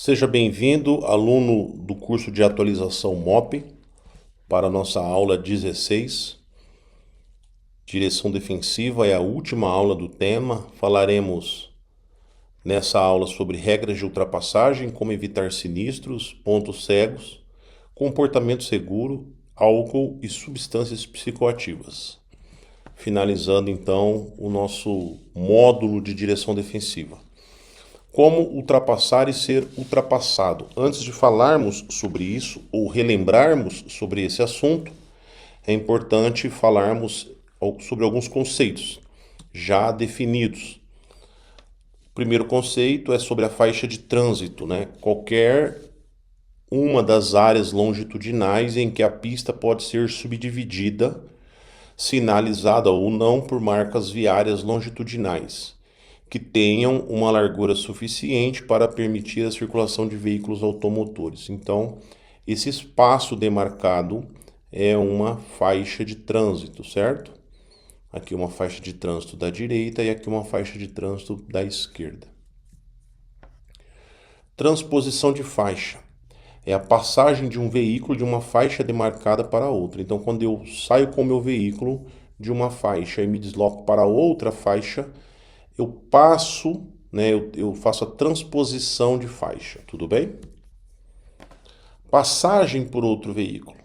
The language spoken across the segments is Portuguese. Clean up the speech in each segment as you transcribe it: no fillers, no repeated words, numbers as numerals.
Seja bem-vindo, aluno do curso de atualização MOP, para a nossa aula 16. Direção defensiva é a última aula do tema. Falaremos nessa aula sobre regras de ultrapassagem, como evitar sinistros, pontos cegos, comportamento seguro, álcool e substâncias psicoativas. Finalizando então o nosso módulo de direção defensiva. Como ultrapassar e ser ultrapassado. Antes de falarmos sobre isso ou relembrarmos sobre esse assunto, é importante falarmos sobre alguns conceitos já definidos. O primeiro conceito é sobre a faixa de trânsito, né? Qualquer uma das áreas longitudinais em que a pista pode ser subdividida, sinalizada ou não por marcas viárias longitudinais que tenham uma largura suficiente para permitir a circulação de veículos automotores. Então, esse espaço demarcado é uma faixa de trânsito, certo? Aqui uma faixa de trânsito da direita e aqui uma faixa de trânsito da esquerda. Transposição de faixa é a passagem de um veículo de uma faixa demarcada para outra. Então, quando eu saio com o meu veículo de uma faixa e me desloco para outra faixa, eu passo, né, eu faço a transposição de faixa, tudo bem? Passagem por outro veículo.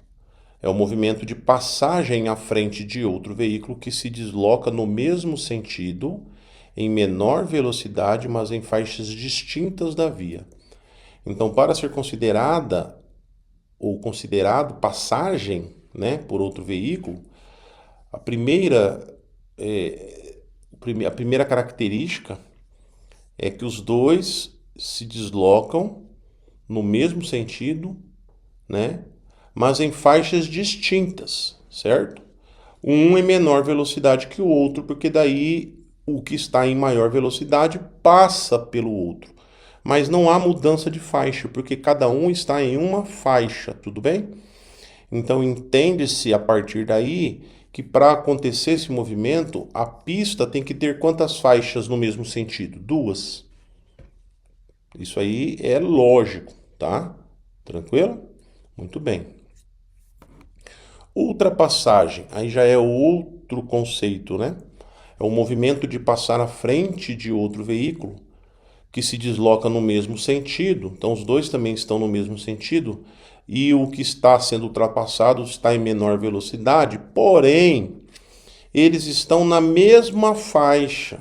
É o movimento de passagem à frente de outro veículo que se desloca no mesmo sentido, em menor velocidade, mas em faixas distintas da via. Então, para ser considerada ou considerado passagem, né, por outro veículo, a primeira característica é que os dois se deslocam no mesmo sentido, né? Mas em faixas distintas, certo? Um em menor velocidade que o outro, porque daí o que está em maior velocidade passa pelo outro. Mas não há mudança de faixa, porque cada um está em uma faixa, tudo bem? Então entende-se a partir daí que para acontecer esse movimento, a pista tem que ter quantas faixas no mesmo sentido? 2. Isso aí é lógico, tá? Tranquilo? Muito bem. Ultrapassagem, aí já é outro conceito, né? É o movimento de passar à frente de outro veículo que se desloca no mesmo sentido. Então os dois também estão no mesmo sentido e o que está sendo ultrapassado está em menor velocidade, porém eles estão na mesma faixa,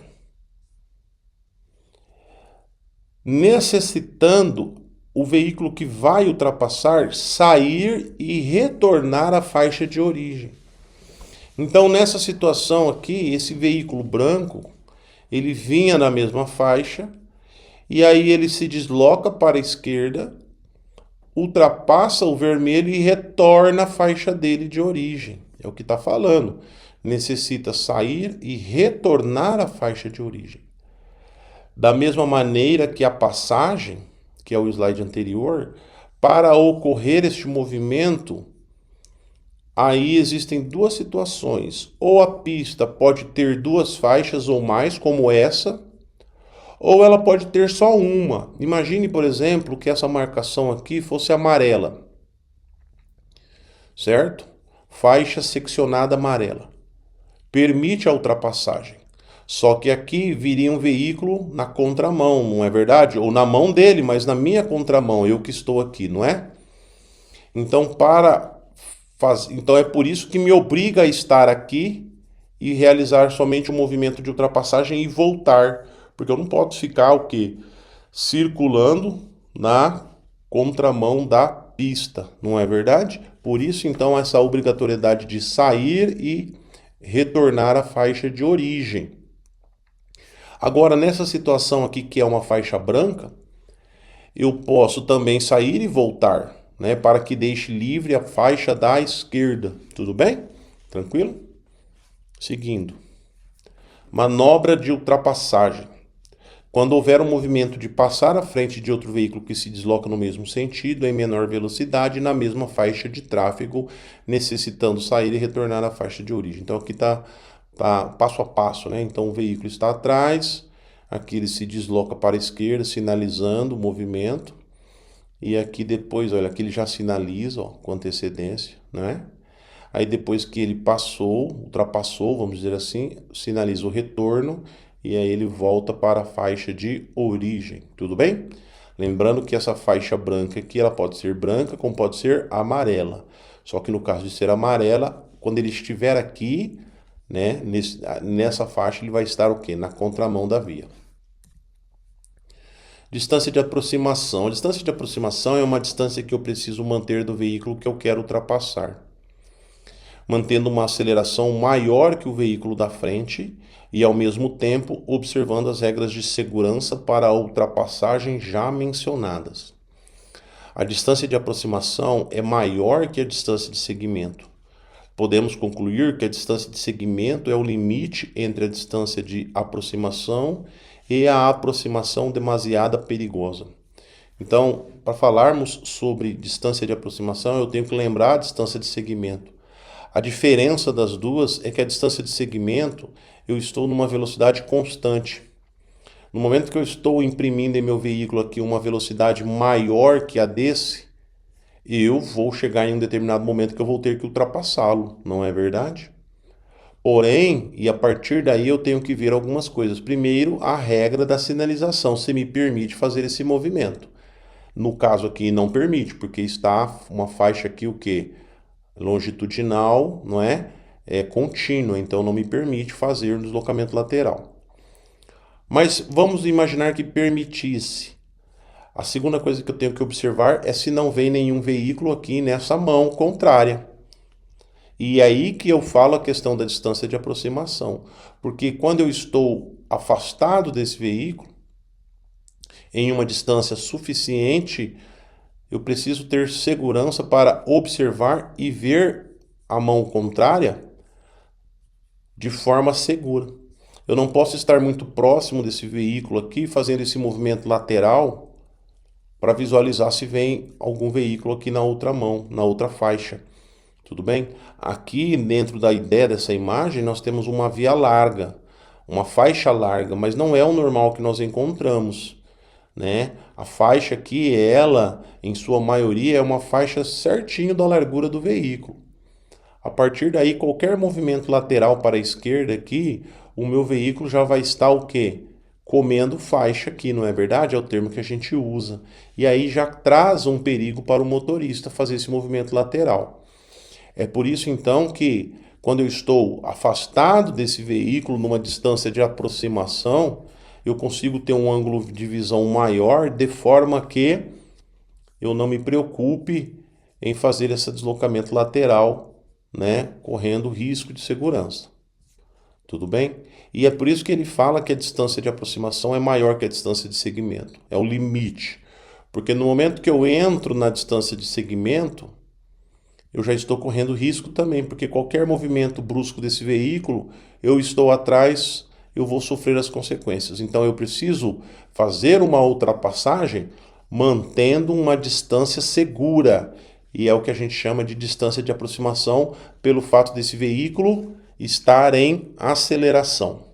necessitando o veículo que vai ultrapassar sair e retornar à faixa de origem. Então, nessa situação aqui, esse veículo branco, ele vinha na mesma faixa e aí ele se desloca para a esquerda, ultrapassa o vermelho e retorna à faixa dele de origem. É o que está falando. Necessita sair e retornar à faixa de origem. Da mesma maneira que a passagem, que é o slide anterior, para ocorrer este movimento, aí existem duas situações. Ou a pista pode ter duas faixas ou mais, como essa, ou ela pode ter só uma. Imagine, por exemplo, que essa marcação aqui fosse amarela, certo? Faixa seccionada amarela. Permite a ultrapassagem. Só que aqui viria um veículo na contramão, não é verdade? Ou na mão dele, mas na minha contramão, eu que estou aqui, não é? Então, então é por isso que me obriga a estar aqui e realizar somente um movimento de ultrapassagem e voltar. Porque eu não posso ficar o quê? Circulando na contramão da pista, não é verdade? Por isso, então, essa obrigatoriedade de sair e retornar à faixa de origem. Agora, nessa situação aqui, que é uma faixa branca, eu posso também sair e voltar, né, para que deixe livre a faixa da esquerda. Tudo bem? Tranquilo? Seguindo. Manobra de ultrapassagem. Quando houver um movimento de passar à frente de outro veículo que se desloca no mesmo sentido, em menor velocidade, na mesma faixa de tráfego, necessitando sair e retornar à faixa de origem. Então aqui está passo a passo, né? Então o veículo está atrás, aqui ele se desloca para a esquerda, sinalizando o movimento. E aqui depois, olha, aqui ele já sinaliza, ó, com antecedência, né? Aí depois que ele passou, ultrapassou, vamos dizer assim, sinaliza o retorno e aí ele volta para a faixa de origem, tudo bem? Lembrando que essa faixa branca aqui, ela pode ser branca como pode ser amarela. Só que no caso de ser amarela, quando ele estiver aqui, né, nessa faixa, ele vai estar o quê? Na contramão da via. Distância de aproximação. A distância de aproximação é uma distância que eu preciso manter do veículo que eu quero ultrapassar, mantendo uma aceleração maior que o veículo da frente e, ao mesmo tempo, observando as regras de segurança para a ultrapassagem já mencionadas. A distância de aproximação é maior que a distância de segmento. Podemos concluir que a distância de segmento é o limite entre a distância de aproximação e a aproximação demasiada perigosa. Então, para falarmos sobre distância de aproximação, eu tenho que lembrar a distância de segmento. A diferença das duas é que a distância de segmento eu estou numa velocidade constante. No momento que eu estou imprimindo em meu veículo aqui uma velocidade maior que a desse, eu vou chegar em um determinado momento que eu vou ter que ultrapassá-lo, não é verdade? Porém, e a partir daí eu tenho que ver algumas coisas. Primeiro, a regra da sinalização, se me permite fazer esse movimento. No caso aqui não permite, porque está uma faixa aqui o quê? Longitudinal, não é? É contínua, então não me permite fazer um deslocamento lateral. Mas vamos imaginar que permitisse. A segunda coisa que eu tenho que observar é se não vem nenhum veículo aqui nessa mão contrária. E aí que eu falo a questão da distância de aproximação. Porque quando eu estou afastado desse veículo, em uma distância suficiente, eu preciso ter segurança para observar e ver a mão contrária de forma segura. Eu não posso estar muito próximo desse veículo aqui, fazendo esse movimento lateral para visualizar se vem algum veículo aqui na outra mão, na outra faixa. Tudo bem? Aqui, dentro da ideia dessa imagem, nós temos uma via larga, uma faixa larga, mas não é o normal que nós encontramos, né? A faixa aqui, ela, em sua maioria, é uma faixa certinho da largura do veículo. A partir daí, qualquer movimento lateral para a esquerda aqui, o meu veículo já vai estar o quê? Comendo faixa aqui, não é verdade? É o termo que a gente usa. E aí já traz um perigo para o motorista fazer esse movimento lateral. É por isso então que quando eu estou afastado desse veículo numa distância de aproximação, eu consigo ter um ângulo de visão maior, de forma que eu não me preocupe em fazer esse deslocamento lateral, né, correndo risco de segurança. Tudo bem? E é por isso que ele fala que a distância de aproximação é maior que a distância de segmento. É o limite. Porque no momento que eu entro na distância de segmento, eu já estou correndo risco também, porque qualquer movimento brusco desse veículo, eu estou atrás, eu vou sofrer as consequências. Então eu preciso fazer uma ultrapassagem mantendo uma distância segura. E é o que a gente chama de distância de aproximação, pelo fato desse veículo estar em aceleração.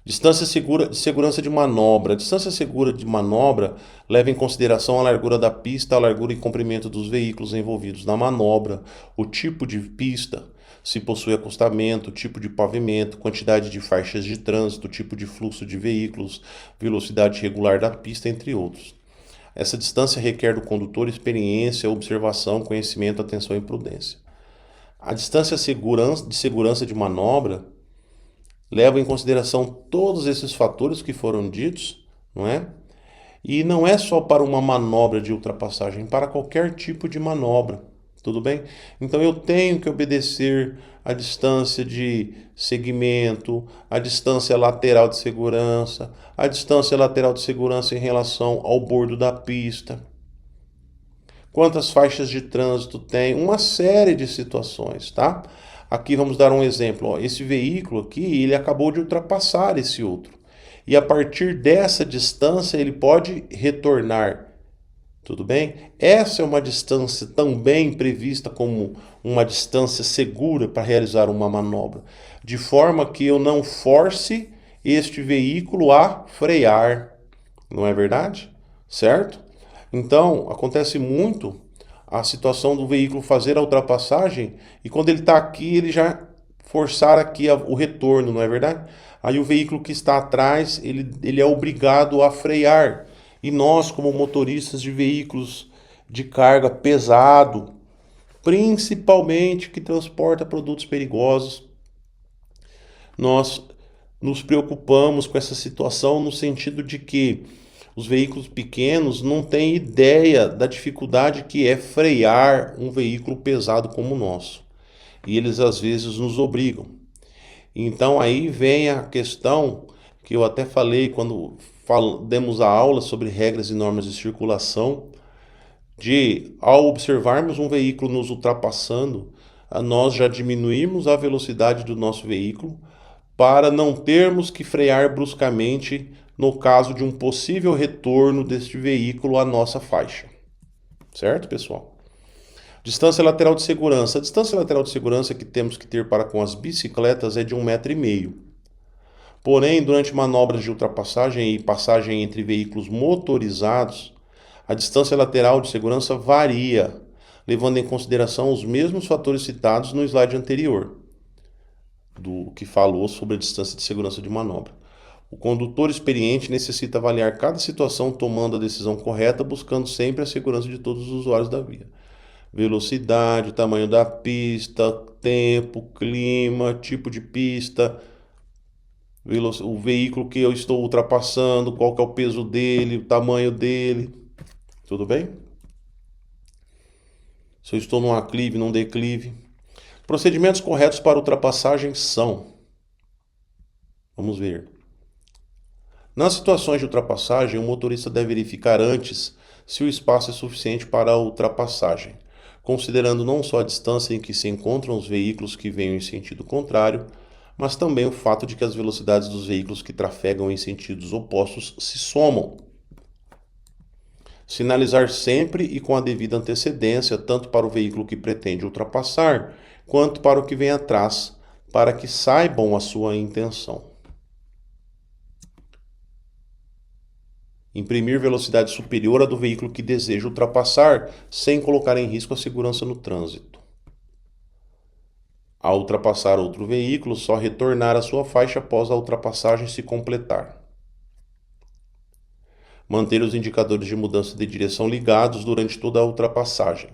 Distância segura de segurança de manobra. A distância segura de manobra leva em consideração a largura da pista, a largura e comprimento dos veículos envolvidos na manobra, o tipo de pista, se possui acostamento, tipo de pavimento, quantidade de faixas de trânsito, tipo de fluxo de veículos, velocidade regular da pista, entre outros. Essa distância requer do condutor experiência, observação, conhecimento, atenção e prudência. A distância de segurança de manobra leva em consideração todos esses fatores que foram ditos, não é? E não é só para uma manobra de ultrapassagem, para qualquer tipo de manobra, tudo bem? Então eu tenho que obedecer a distância de segmento, a distância lateral de segurança, a distância lateral de segurança em relação ao bordo da pista. Quantas faixas de trânsito tem? Uma série de situações, tá? Aqui vamos dar um exemplo. Ó. Esse veículo aqui, ele acabou de ultrapassar esse outro. E a partir dessa distância, ele pode retornar. Tudo bem? Essa é uma distância também prevista como uma distância segura para realizar uma manobra. De forma que eu não force este veículo a frear. Não é verdade? Certo? Então, acontece muito a situação do veículo fazer a ultrapassagem e quando ele está aqui, ele já forçar aqui o retorno, não é verdade? Aí o veículo que está atrás, ele é obrigado a frear. E nós, como motoristas de veículos de carga pesado, principalmente que transporta produtos perigosos, nós nos preocupamos com essa situação no sentido de que os veículos pequenos não têm ideia da dificuldade que é frear um veículo pesado como o nosso. E eles às vezes nos obrigam. Então aí vem a questão que eu até falei quando demos a aula sobre regras e normas de circulação, de ao observarmos um veículo nos ultrapassando, nós já diminuímos a velocidade do nosso veículo para não termos que frear bruscamente no caso de um possível retorno deste veículo à nossa faixa. Certo, pessoal? Distância lateral de segurança. A distância lateral de segurança que temos que ter para com as bicicletas é de 1,5 m. Porém, durante manobras de ultrapassagem e passagem entre veículos motorizados, a distância lateral de segurança varia, levando em consideração os mesmos fatores citados no slide anterior, do que falou sobre a distância de segurança de manobra. O condutor experiente necessita avaliar cada situação tomando a decisão correta, buscando sempre a segurança de todos os usuários da via. Velocidade, tamanho da pista, tempo, clima, tipo de pista, o veículo que eu estou ultrapassando, qual que é o peso dele, o tamanho dele. Tudo bem? Se eu estou num aclive, num declive. Procedimentos corretos para ultrapassagem são... Vamos ver. Nas situações de ultrapassagem, o motorista deve verificar antes se o espaço é suficiente para a ultrapassagem, considerando não só a distância em que se encontram os veículos que venham em sentido contrário, mas também o fato de que as velocidades dos veículos que trafegam em sentidos opostos se somam. Sinalizar sempre e com a devida antecedência, tanto para o veículo que pretende ultrapassar, quanto para o que vem atrás, para que saibam a sua intenção. Imprimir velocidade superior à do veículo que deseja ultrapassar, sem colocar em risco a segurança no trânsito. Ao ultrapassar outro veículo, só retornar à sua faixa após a ultrapassagem se completar. Manter os indicadores de mudança de direção ligados durante toda a ultrapassagem.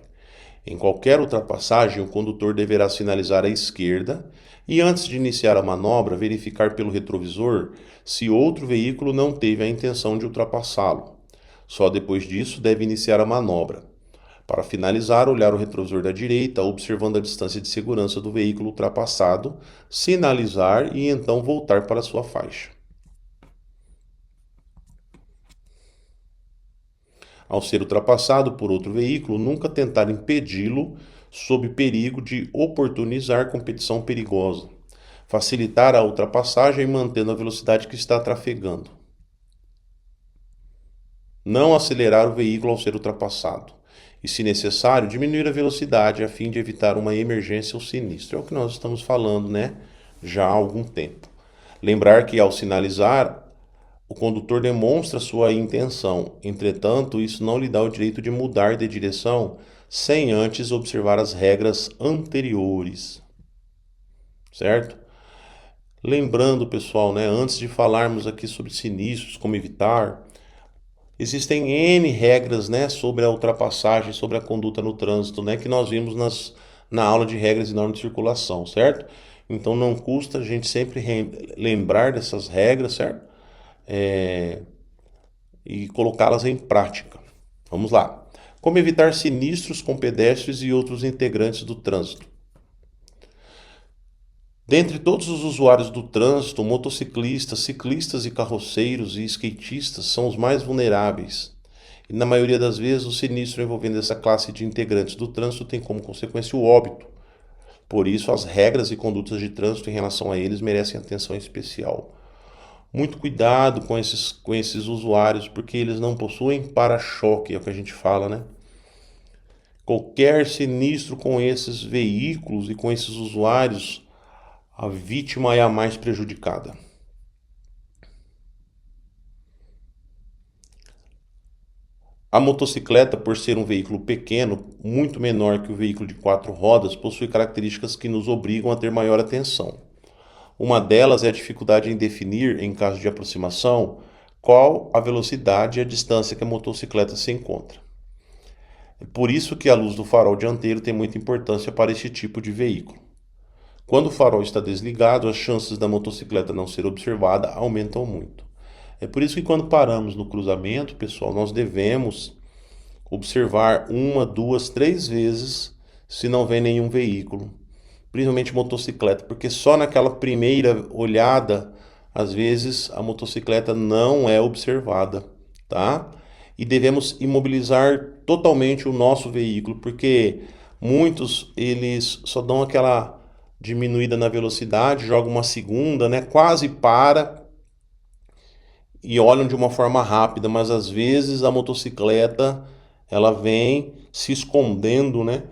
Em qualquer ultrapassagem, o condutor deverá sinalizar à esquerda e, antes de iniciar a manobra, verificar pelo retrovisor se outro veículo não teve a intenção de ultrapassá-lo. Só depois disso deve iniciar a manobra. Para finalizar, olhar o retrovisor da direita, observando a distância de segurança do veículo ultrapassado, sinalizar e então voltar para sua faixa. Ao ser ultrapassado por outro veículo, nunca tentar impedi-lo sob perigo de oportunizar competição perigosa. Facilitar a ultrapassagem mantendo a velocidade que está trafegando. Não acelerar o veículo ao ser ultrapassado. E, se necessário, diminuir a velocidade a fim de evitar uma emergência ou sinistro. É o que nós estamos falando, né? Já há algum tempo. Lembrar que, ao sinalizar, o condutor demonstra sua intenção. Entretanto, isso não lhe dá o direito de mudar de direção sem antes observar as regras anteriores. Certo? Lembrando, pessoal, né, antes de falarmos aqui sobre sinistros, como evitar, existem N regras, né, sobre a ultrapassagem, sobre a conduta no trânsito, né, que nós vimos na aula de regras e normas de circulação, certo? Então não custa a gente sempre lembrar dessas regras, certo? E colocá-las em prática. Vamos lá. Como evitar sinistros com pedestres e outros integrantes do trânsito? Dentre todos os usuários do trânsito, motociclistas, ciclistas e carroceiros e skatistas são os mais vulneráveis. E na maioria das vezes, o sinistro envolvendo essa classe de integrantes do trânsito tem como consequência o óbito. Por isso, as regras e condutas de trânsito em relação a eles merecem atenção especial. Muito cuidado com esses usuários, porque eles não possuem para-choque, é o que a gente fala, né? Qualquer sinistro com esses veículos e com esses usuários, a vítima é a mais prejudicada. A motocicleta, por ser um veículo pequeno, muito menor que o veículo de 4 rodas, possui características que nos obrigam a ter maior atenção. Uma delas é a dificuldade em definir, em caso de aproximação, qual a velocidade e a distância que a motocicleta se encontra. É por isso que a luz do farol dianteiro tem muita importância para este tipo de veículo. Quando o farol está desligado, as chances da motocicleta não ser observada aumentam muito. É por isso que quando paramos no cruzamento, pessoal, nós devemos observar 1, 2, 3 vezes se não vem nenhum veículo, principalmente motocicleta, porque só naquela primeira olhada, às vezes a motocicleta não é observada, tá? E devemos imobilizar totalmente o nosso veículo, porque muitos eles só dão aquela diminuída na velocidade, jogam uma segunda, né? Quase para e olham de uma forma rápida, mas às vezes a motocicleta ela vem se escondendo, né?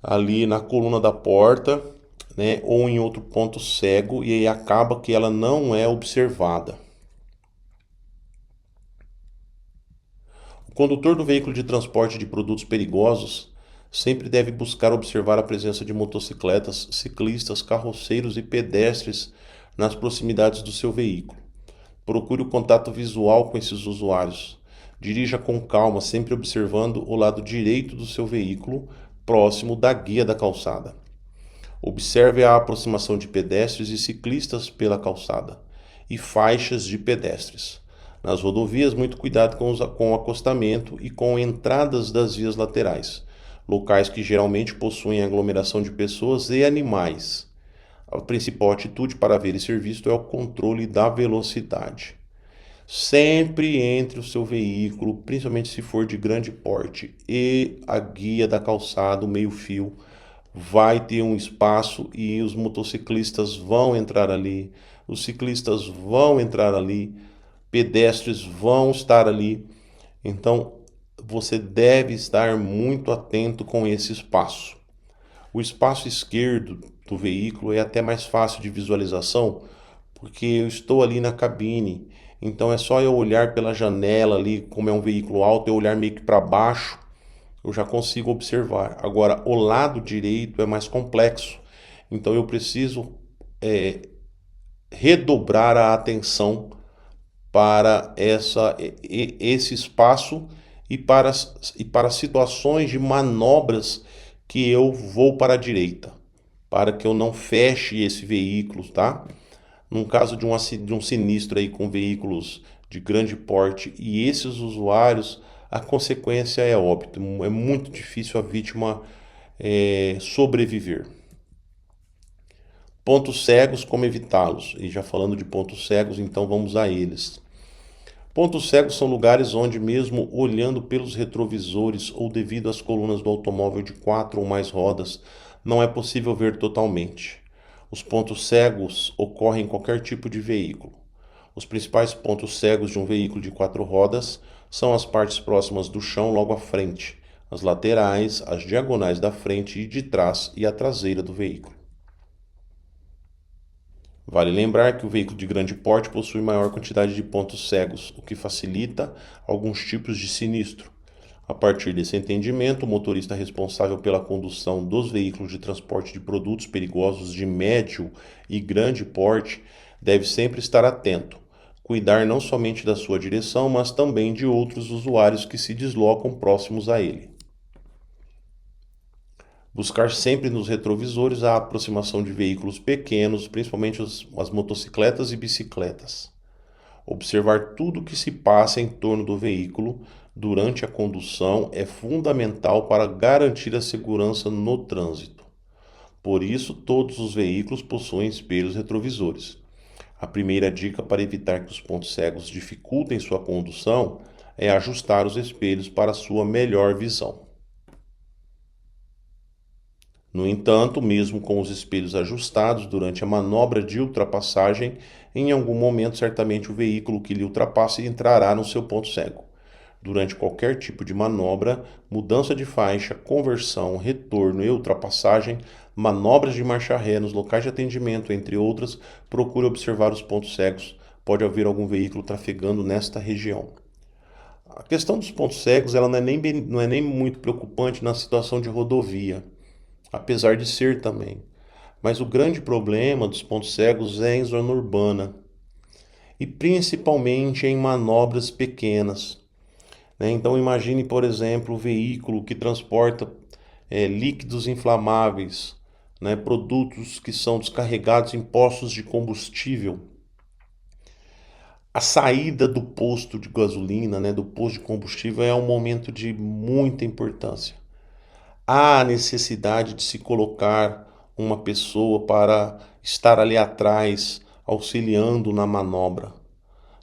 Ali na coluna da porta, né, ou em outro ponto cego, e aí acaba que ela não é observada. O condutor do veículo de transporte de produtos perigosos sempre deve buscar observar a presença de motocicletas, ciclistas, carroceiros e pedestres nas proximidades do seu veículo. Procure o contato visual com esses usuários. Dirija com calma, sempre observando o lado direito do seu veículo, próximo da guia da calçada. Observe a aproximação de pedestres e ciclistas pela calçada e faixas de pedestres. Nas rodovias, muito cuidado com o acostamento e com entradas das vias laterais, locais que geralmente possuem aglomeração de pessoas e animais. A principal atitude para ver e ser visto é o controle da velocidade. Sempre entre o seu veículo, principalmente se for de grande porte, e a guia da calçada, o meio-fio, vai ter um espaço e os motociclistas vão entrar ali, os ciclistas vão entrar ali, pedestres vão estar ali. Então, você deve estar muito atento com esse espaço. O espaço esquerdo do veículo é até mais fácil de visualização, porque eu estou ali na cabine. Então é só eu olhar pela janela ali, como é um veículo alto, eu olhar meio que para baixo, eu já consigo observar. Agora, o lado direito é mais complexo, então eu preciso redobrar a atenção para esse espaço e para situações de manobras que eu vou para a direita, para que eu não feche esse veículo, tá? Num caso de um sinistro aí com veículos de grande porte e esses usuários, a consequência é óbito. É muito difícil a vítima sobreviver. Pontos cegos, como evitá-los? E já falando de pontos cegos, então vamos a eles. Pontos cegos são lugares onde, mesmo olhando pelos retrovisores ou devido às colunas do automóvel de 4 ou mais rodas, não é possível ver totalmente. Os pontos cegos ocorrem em qualquer tipo de veículo. Os principais pontos cegos de um veículo de 4 rodas são as partes próximas do chão logo à frente, as laterais, as diagonais da frente e de trás e a traseira do veículo. Vale lembrar que o veículo de grande porte possui maior quantidade de pontos cegos, o que facilita alguns tipos de sinistro. A partir desse entendimento, o motorista responsável pela condução dos veículos de transporte de produtos perigosos de médio e grande porte deve sempre estar atento, cuidar não somente da sua direção, mas também de outros usuários que se deslocam próximos a ele. Buscar sempre nos retrovisores a aproximação de veículos pequenos, principalmente as motocicletas e bicicletas. Observar tudo o que se passa em torno do veículo durante a condução é fundamental para garantir a segurança no trânsito. Por isso, todos os veículos possuem espelhos retrovisores. A primeira dica para evitar que os pontos cegos dificultem sua condução é ajustar os espelhos para sua melhor visão. No entanto, mesmo com os espelhos ajustados durante a manobra de ultrapassagem, em algum momento certamente o veículo que lhe ultrapasse entrará no seu ponto cego. Durante qualquer tipo de manobra, mudança de faixa, conversão, retorno e ultrapassagem, manobras de marcha ré nos locais de atendimento, entre outras, procure observar os pontos cegos. Pode haver algum veículo trafegando nesta região. A questão dos pontos cegos ela não é nem muito preocupante na situação de rodovia, apesar de ser também. Mas o grande problema dos pontos cegos é em zona urbana e principalmente em manobras pequenas, né? Então imagine, por exemplo, o veículo que transporta líquidos inflamáveis, né? Produtos que são descarregados em postos de combustível. A saída do posto de gasolina, né, do posto de combustível, é um momento de muita importância. Há necessidade de se colocar uma pessoa para estar ali atrás, auxiliando na manobra.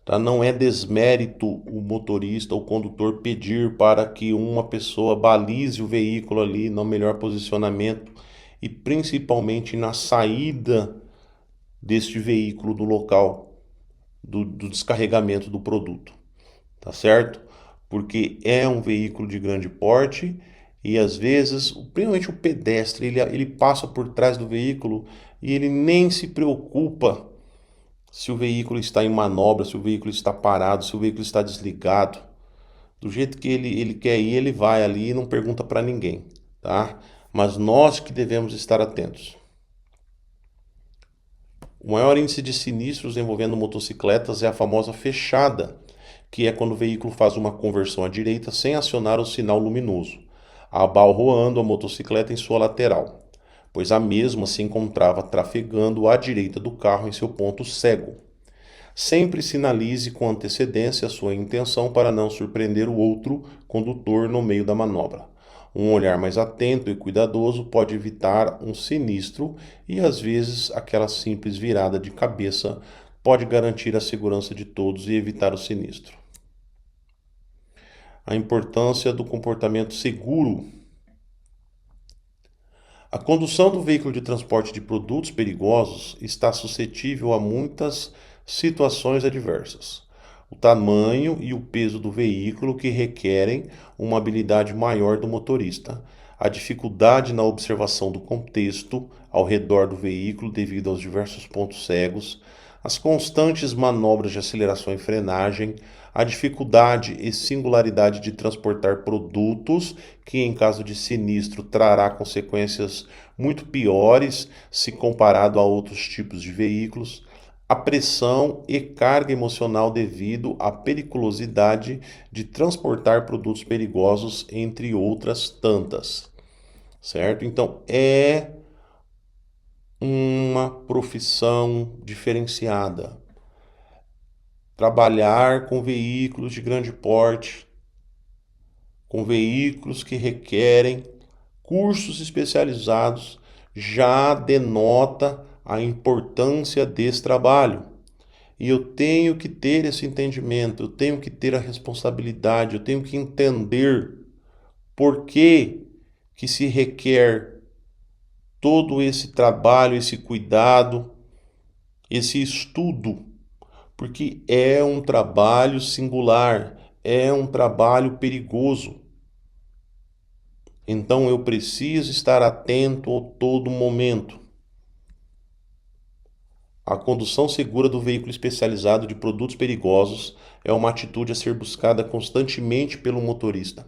Tá? Não é desmérito o motorista, o condutor pedir para que uma pessoa balize o veículo ali no melhor posicionamento e principalmente na saída deste veículo do local do descarregamento do produto, tá certo? Porque é um veículo de grande porte e às vezes, principalmente o pedestre, ele passa por trás do veículo e ele nem se preocupa se o veículo está em manobra, se o veículo está parado, se o veículo está desligado. Do jeito que ele quer ir, ele vai ali e não pergunta para ninguém, tá? Mas nós que devemos estar atentos. O maior índice de sinistros envolvendo motocicletas é a famosa fechada, que é quando o veículo faz uma conversão à direita sem acionar o sinal luminoso, abalroando a motocicleta em sua lateral, pois a mesma se encontrava trafegando à direita do carro em seu ponto cego. Sempre sinalize com antecedência a sua intenção para não surpreender o outro condutor no meio da manobra. Um olhar mais atento e cuidadoso pode evitar um sinistro e, às vezes, aquela simples virada de cabeça pode garantir a segurança de todos e evitar o sinistro. A importância do comportamento seguro. A condução do veículo de transporte de produtos perigosos está suscetível a muitas situações adversas. O tamanho e o peso do veículo que requerem uma habilidade maior do motorista, a dificuldade na observação do contexto ao redor do veículo devido aos diversos pontos cegos, as constantes manobras de aceleração e frenagem, a dificuldade e singularidade de transportar produtos, que em caso de sinistro trará consequências muito piores se comparado a outros tipos de veículos, a pressão e carga emocional devido à periculosidade de transportar produtos perigosos, entre outras tantas, certo? Então, é uma profissão diferenciada. Trabalhar com veículos de grande porte, com veículos que requerem cursos especializados, já denota a importância desse trabalho. E eu tenho que ter esse entendimento, eu tenho que ter a responsabilidade, eu tenho que entender por que se requer todo esse trabalho, esse cuidado, esse estudo, porque é um trabalho singular, é um trabalho perigoso. Então eu preciso estar atento a todo momento. A condução segura do veículo especializado de produtos perigosos é uma atitude a ser buscada constantemente pelo motorista,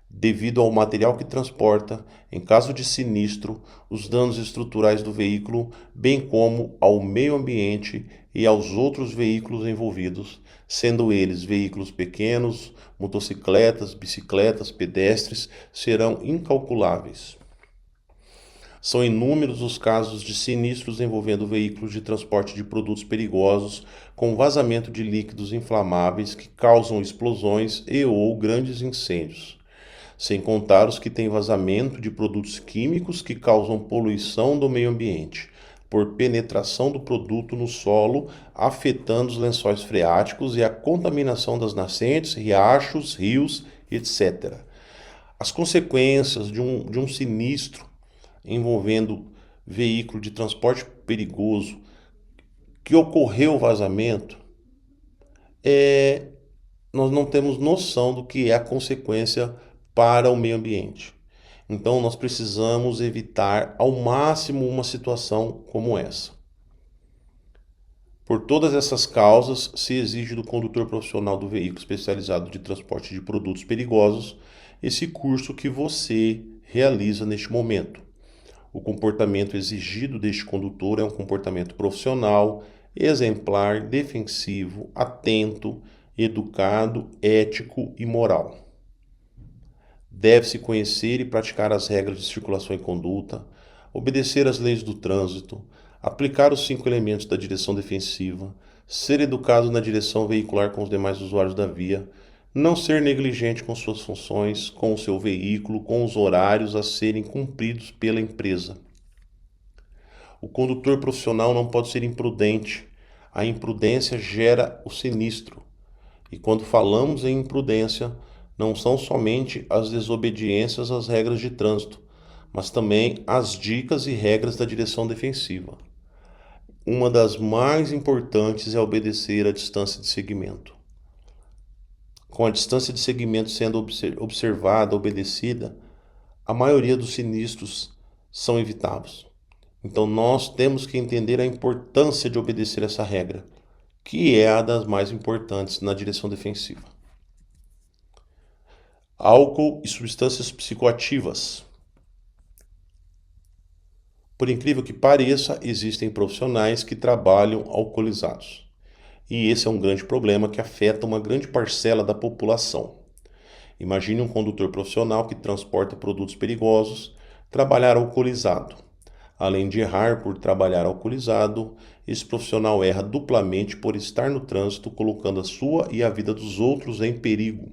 devido ao material que transporta, em caso de sinistro, os danos estruturais do veículo, bem como ao meio ambiente e aos outros veículos envolvidos, sendo eles veículos pequenos, motocicletas, bicicletas, pedestres, serão incalculáveis. São inúmeros os casos de sinistros envolvendo veículos de transporte de produtos perigosos com vazamento de líquidos inflamáveis que causam explosões e ou grandes incêndios, sem contar os que têm vazamento de produtos químicos que causam poluição do meio ambiente, por penetração do produto no solo, afetando os lençóis freáticos e a contaminação das nascentes, riachos, rios, etc. As consequências de um sinistro envolvendo veículo de transporte perigoso que ocorreu vazamento, nós não temos noção do que é a consequência para o meio ambiente. Então nós precisamos evitar ao máximo uma situação como essa. Por todas essas causas, se exige do condutor profissional do veículo especializado de transporte de produtos perigosos esse curso que você realiza neste momento. O comportamento exigido deste condutor é um comportamento profissional, exemplar, defensivo, atento, educado, ético e moral. Deve-se conhecer e praticar as regras de circulação e conduta, obedecer às leis do trânsito, aplicar os 5 elementos da direção defensiva, ser educado na direção veicular com os demais usuários da via, não ser negligente com suas funções, com o seu veículo, com os horários a serem cumpridos pela empresa. O condutor profissional não pode ser imprudente. A imprudência gera o sinistro. E quando falamos em imprudência, não são somente as desobediências às regras de trânsito, mas também as dicas e regras da direção defensiva. Uma das mais importantes é obedecer à distância de segmento. Com a distância de segmento sendo observada, obedecida, a maioria dos sinistros são evitados. Então nós temos que entender a importância de obedecer essa regra, que é a das mais importantes na direção defensiva. Álcool e substâncias psicoativas. Por incrível que pareça, existem profissionais que trabalham alcoolizados. E esse é um grande problema que afeta uma grande parcela da população. Imagine um condutor profissional que transporta produtos perigosos trabalhar alcoolizado. Além de errar por trabalhar alcoolizado, esse profissional erra duplamente por estar no trânsito, colocando a sua e a vida dos outros em perigo.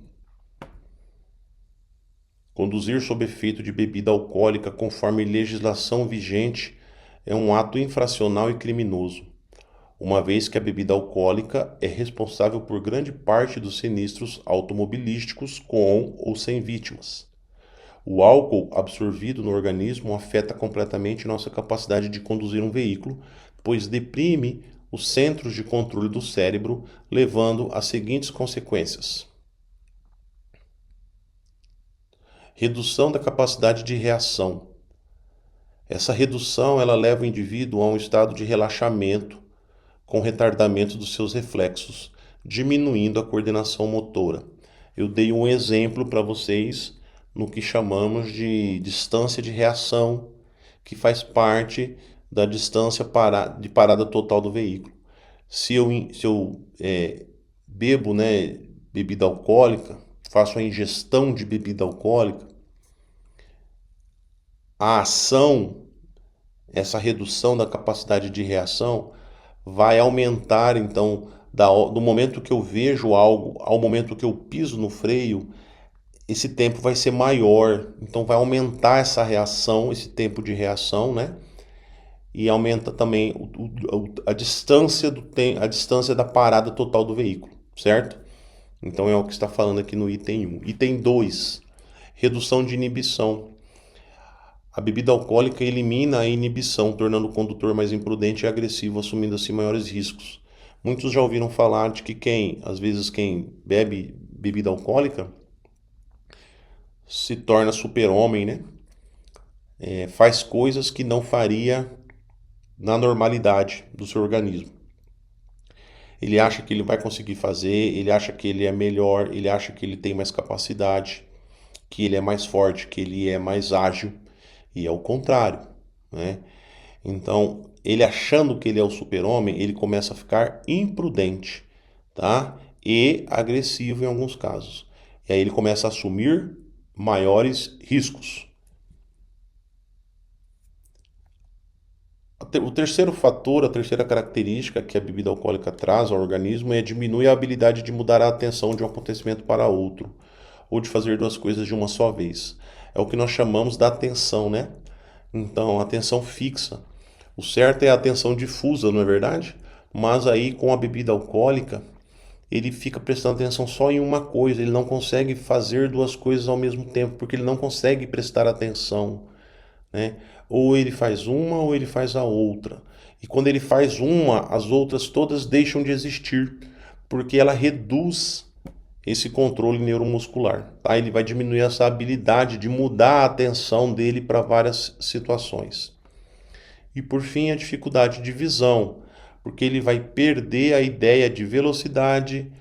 Conduzir sob efeito de bebida alcoólica conforme legislação vigente é um ato infracional e criminoso, uma vez que a bebida alcoólica é responsável por grande parte dos sinistros automobilísticos com ou sem vítimas. O álcool absorvido no organismo afeta completamente nossa capacidade de conduzir um veículo, pois deprime os centros de controle do cérebro, levando às seguintes consequências: redução da capacidade de reação. Essa redução ela leva o indivíduo a um estado de relaxamento, com retardamento dos seus reflexos, diminuindo a coordenação motora. Eu dei um exemplo para vocês no que chamamos de distância de reação, que faz parte da distância de parada total do veículo. Se eu bebo bebida alcoólica, faço a ingestão de bebida alcoólica, a ação, essa redução da capacidade de reação, vai aumentar, então, do momento que eu vejo algo ao momento que eu piso no freio, esse tempo vai ser maior, então vai aumentar essa reação, esse tempo de reação, né? E aumenta também a distância da parada total do veículo, certo? Então é o que está falando aqui no item 1. Item 2, redução de inibição. A bebida alcoólica elimina a inibição, tornando o condutor mais imprudente e agressivo, assumindo assim maiores riscos. Muitos já ouviram falar de que quem bebe bebida alcoólica se torna super-homem, né? Faz coisas que não faria na normalidade do seu organismo. Ele acha que ele vai conseguir fazer, ele acha que ele é melhor, ele acha que ele tem mais capacidade, que ele é mais forte, que ele é mais ágil, e é o contrário, né? Então, ele achando que ele é o super-homem, ele começa a ficar imprudente, tá? E agressivo em alguns casos. E aí ele começa a assumir maiores riscos. O terceiro fator, a terceira característica que a bebida alcoólica traz ao organismo é diminuir a habilidade de mudar a atenção de um acontecimento para outro, ou de fazer duas coisas de uma só vez. É o que nós chamamos da atenção, né? Então, atenção fixa. O certo é a atenção difusa, não é verdade? Mas aí, com a bebida alcoólica, ele fica prestando atenção só em uma coisa, ele não consegue fazer duas coisas ao mesmo tempo, porque ele não consegue prestar atenção, né? Ou ele faz uma ou ele faz a outra. E quando ele faz uma, as outras todas deixam de existir, porque ela reduz esse controle neuromuscular, tá? Ele vai diminuir essa habilidade de mudar a atenção dele para várias situações. E por fim, a dificuldade de visão, porque ele vai perder a ideia de velocidade,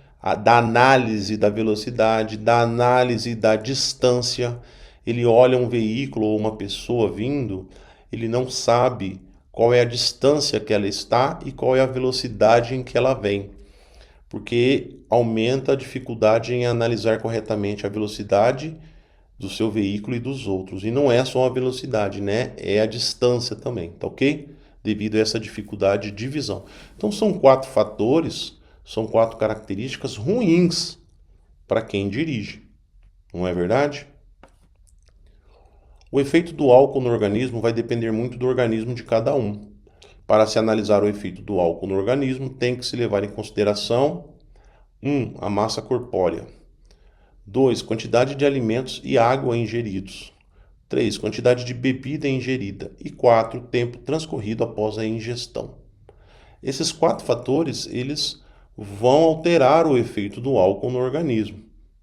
da análise da velocidade, da análise da distância. Ele olha um veículo ou uma pessoa vindo, ele não sabe qual é a distância que ela está e qual é a velocidade em que ela vem, porque aumenta a dificuldade em analisar corretamente a velocidade do seu veículo e dos outros. E não é só a velocidade, né? É a distância também, tá ok? Devido a essa dificuldade de visão. Então são 4 fatores, são 4 características ruins para quem dirige, não é verdade? O efeito do álcool no organismo vai depender muito do organismo de cada um. Para se analisar o efeito do álcool no organismo, tem que se levar em consideração 1. A massa corpórea. 2. Quantidade de alimentos e água ingeridos. 3. Quantidade de bebida ingerida. E 4. Tempo transcorrido após a ingestão. Esses 4 fatores, eles vão alterar o efeito do álcool no organismo,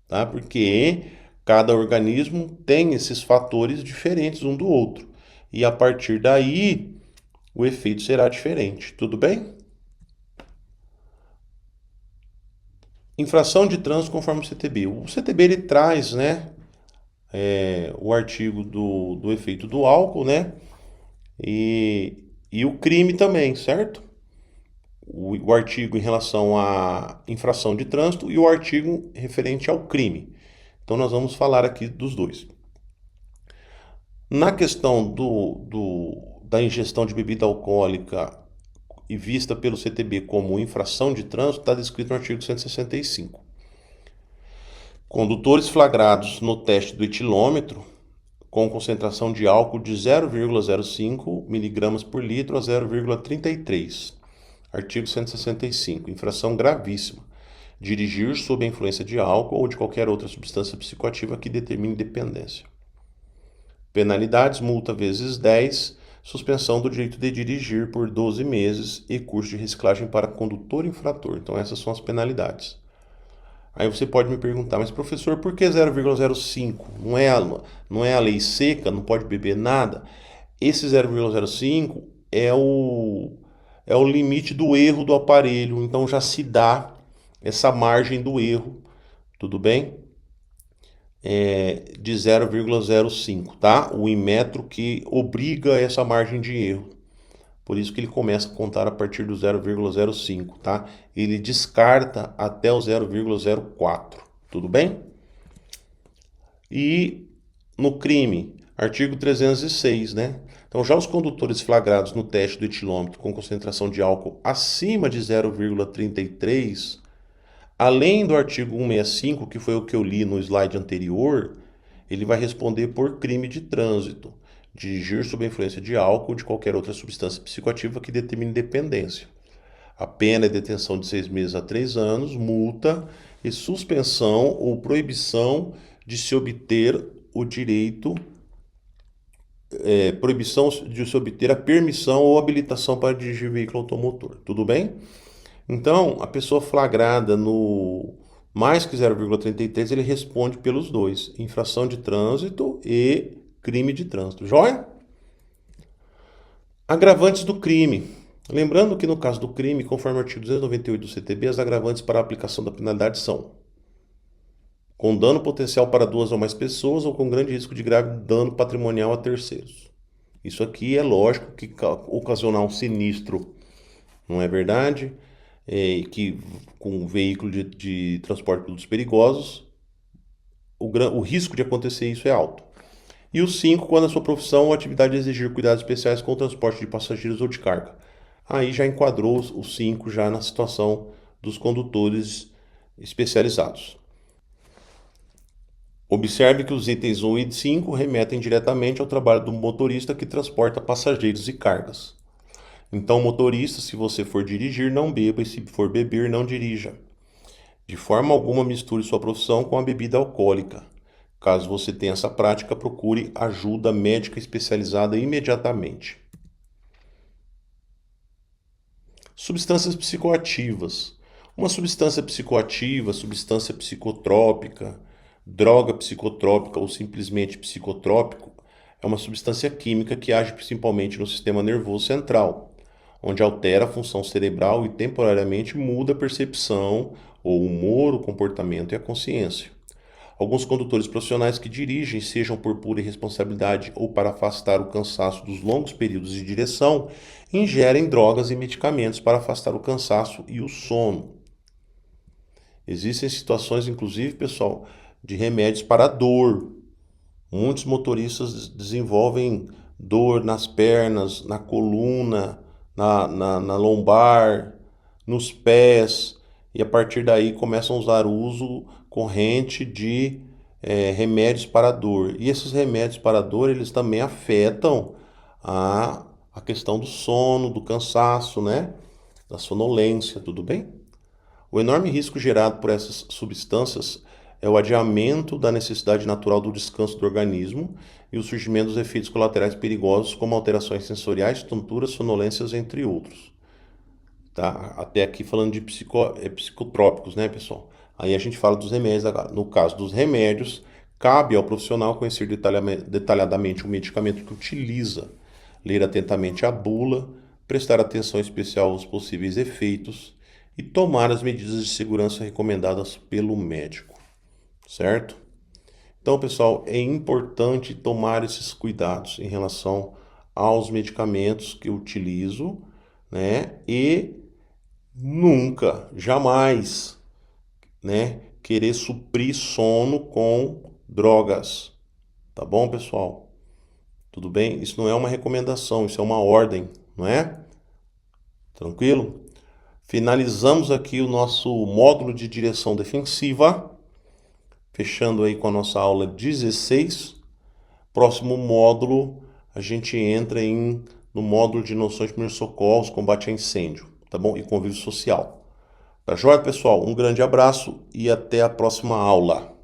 tá? Porque cada organismo tem esses fatores diferentes um do outro. E a partir daí, o efeito será diferente. Tudo bem? Infração de trânsito conforme o CTB. O CTB ele traz, né, o artigo do efeito do álcool, né, e o crime também, certo? O artigo em relação à infração de trânsito e o artigo referente ao crime. Então nós vamos falar aqui dos dois. Na questão da ingestão de bebida alcoólica e vista pelo CTB como infração de trânsito, está descrito no artigo 165. Condutores flagrados no teste do etilômetro com concentração de álcool de 0,05 mg por litro a 0,33. Artigo 165. Infração gravíssima. Dirigir sob a influência de álcool ou de qualquer outra substância psicoativa que determine dependência. Penalidades: multa vezes 10, suspensão do direito de dirigir por 12 meses e curso de reciclagem para condutor infrator. Então essas são as penalidades. Aí você pode me perguntar, mas professor, por que 0,05? Não é a lei seca, não pode beber nada? Esse 0,05 é o limite do erro do aparelho, então já se dá essa margem do erro, tudo bem? De 0,05, tá? O Inmetro que obriga essa margem de erro. Por isso que ele começa a contar a partir do 0,05, tá? Ele descarta até o 0,04, tudo bem? E no crime, artigo 306, né? Então, já os condutores flagrados no teste do etilômetro com concentração de álcool acima de 0,33, além do artigo 165, que foi o que eu li no slide anterior, ele vai responder por crime de trânsito. Dirigir sob a influência de álcool ou de qualquer outra substância psicoativa que determine dependência. A pena é detenção de 6 meses a 3 anos, multa e suspensão ou proibição de se obter o direito, proibição de se obter a permissão ou habilitação para dirigir veículo automotor. Tudo bem? Então, a pessoa flagrada no mais que 0,33, ele responde pelos dois: infração de trânsito e crime de trânsito. Joia? Agravantes do crime. Lembrando que no caso do crime, conforme o artigo 298 do CTB, as agravantes para a aplicação da penalidade são com dano potencial para 2 ou mais pessoas ou com grande risco de grave dano patrimonial a terceiros. Isso aqui é lógico que ocasionar um sinistro, não é verdade? Que com um veículo de transporte de produtos perigosos, o risco de acontecer isso é alto. E o 5, quando a sua profissão ou atividade exigir cuidados especiais com o transporte de passageiros ou de carga. Aí já enquadrou os 5 já na situação dos condutores especializados. Observe que os itens 1 e 5 remetem diretamente ao trabalho do motorista que transporta passageiros e cargas. Então, motorista, se você for dirigir, não beba, e se for beber, não dirija. De forma alguma misture sua profissão com a bebida alcoólica. Caso você tenha essa prática, procure ajuda médica especializada imediatamente. Substâncias psicoativas. Uma substância psicoativa, substância psicotrópica, droga psicotrópica ou simplesmente psicotrópico é uma substância química que age principalmente no sistema nervoso central, onde altera a função cerebral e temporariamente muda a percepção, o humor, o comportamento e a consciência. Alguns condutores profissionais que dirigem, sejam por pura irresponsabilidade ou para afastar o cansaço dos longos períodos de direção, ingerem drogas e medicamentos para afastar o cansaço e o sono. Existem situações, inclusive, pessoal, de remédios para dor. Muitos motoristas desenvolvem dor nas pernas, na coluna, na lombar, nos pés, e a partir daí começam a usar o uso corrente de remédios para dor. E esses remédios para dor, eles também afetam a questão do sono, do cansaço, né? Da sonolência, tudo bem? O enorme risco gerado por essas substâncias é o adiamento da necessidade natural do descanso do organismo e o surgimento dos efeitos colaterais perigosos, como alterações sensoriais, tonturas, sonolências, entre outros. Tá? Até aqui falando de psicotrópicos, né, pessoal? Aí a gente fala dos remédios agora. No caso dos remédios, cabe ao profissional conhecer detalhadamente o medicamento que utiliza, ler atentamente a bula, prestar atenção especial aos possíveis efeitos e tomar as medidas de segurança recomendadas pelo médico, certo? Então, pessoal, é importante tomar esses cuidados em relação aos medicamentos que eu utilizo, né? E nunca, jamais, né, querer suprir sono com drogas. Tá bom, pessoal? Tudo bem? Isso não é uma recomendação, isso é uma ordem, não é? Tranquilo? Finalizamos aqui o nosso módulo de direção defensiva, fechando aí com a nossa aula 16. Próximo módulo, a gente entra no módulo de noções de primeiros socorros, combate a incêndio, tá bom? E convívio social. Tá joia, pessoal? Um grande abraço e até a próxima aula.